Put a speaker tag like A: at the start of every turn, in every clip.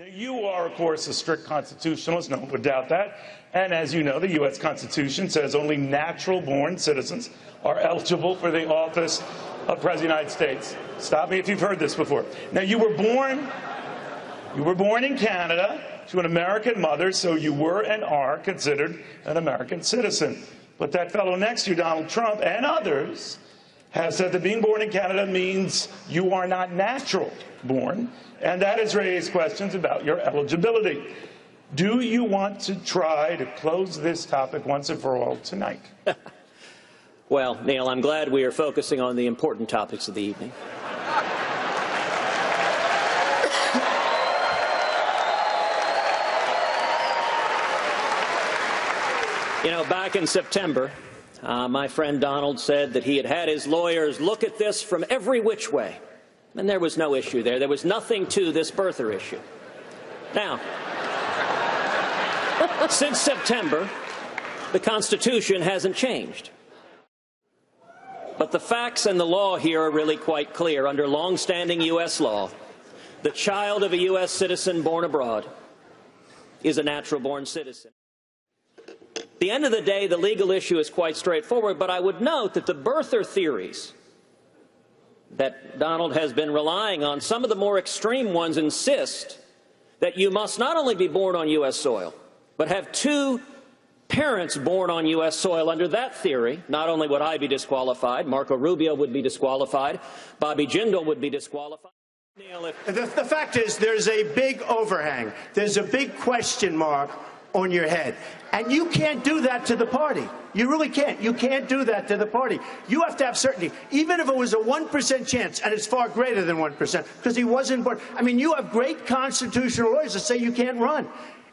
A: Now, you are, of course, a strict constitutionalist. No one would doubt that. And as you know, the U.S. Constitution says only natural-born citizens are eligible for the office of President of the United States. Stop me if you've heard this before. Now, you were born in Canada to an American mother, so you were and are considered an American citizen. But that fellow next to you, Donald Trump, and others, have said that being born in Canada means you are not natural born, and that has raised questions about your eligibility. Do you want to try to close this topic once and for all tonight?
B: Well, Neil, I'm glad we are focusing on the important topics of the evening. You know, back in September, my friend Donald said that he had had his lawyers look at this from every which way, and there was no issue there. There was nothing to this birther issue. Now, since September, the Constitution hasn't changed. But the facts and the law here are really quite clear. Under long-standing U.S. law, the child of a U.S. citizen born abroad is a natural-born citizen. At the end of the day, the legal issue is quite straightforward, but I would note that the birther theories that Donald has been relying on, some of the more extreme ones insist that you must not only be born on U.S. soil, but have two parents born on U.S. soil. Under that theory, not only would I be disqualified, Marco Rubio would be disqualified, Bobby Jindal would be disqualified.
C: The fact is there's a big overhang. There's a big question mark on your head. And you can't do that to the party. You really can't. You can't do that to the party. You have to have certainty. Even if it was a 1% chance, and it's far greater than 1%, because he wasn't born. I mean, you have great constitutional lawyers that say you can't run.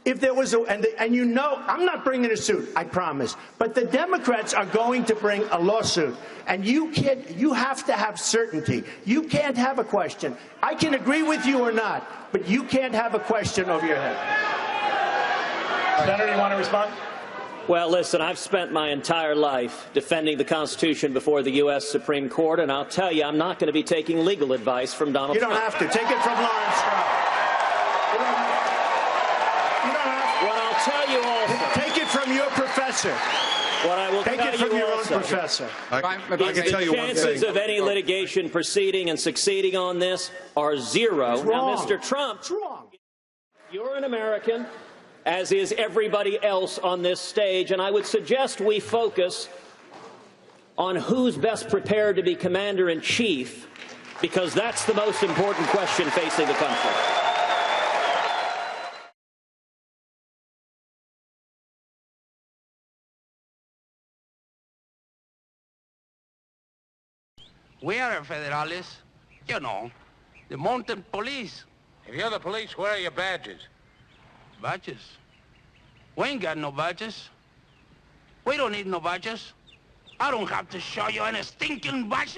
C: If there was and you know, I'm not bringing a suit, I promise. But the Democrats are going to bring a lawsuit. And you have to have certainty. You can't have a question. I can agree with you or not, but you can't have a question over your head.
A: Senator, you want to respond?
B: Well, listen, I've spent my entire life defending the Constitution before the U.S. Supreme Court, and I'll tell you, I'm not going to be taking legal advice from Donald Trump.
C: You don't have to. Take it from Lawrence Trump. You don't have to.
B: Well, I'll tell you also.
C: Take it from your professor.
B: What I will
C: Take
B: tell
C: it from
B: you
C: your
B: also
C: own professor.
D: I can tell you one thing.
B: The chances of any litigation proceeding and succeeding on this are zero.
C: It's wrong.
B: Now, Mr. Trump,
C: it's wrong.
B: You're an American, as is everybody else on this stage, and I would suggest we focus on who's best prepared to be commander-in-chief, because that's the most important question facing the country.
E: We are federales, you know, the mountain police.
F: If you're the police, where are your badges?
E: Badges? We ain't got no badges. We don't need no badges. I don't have to show you any stinking badges.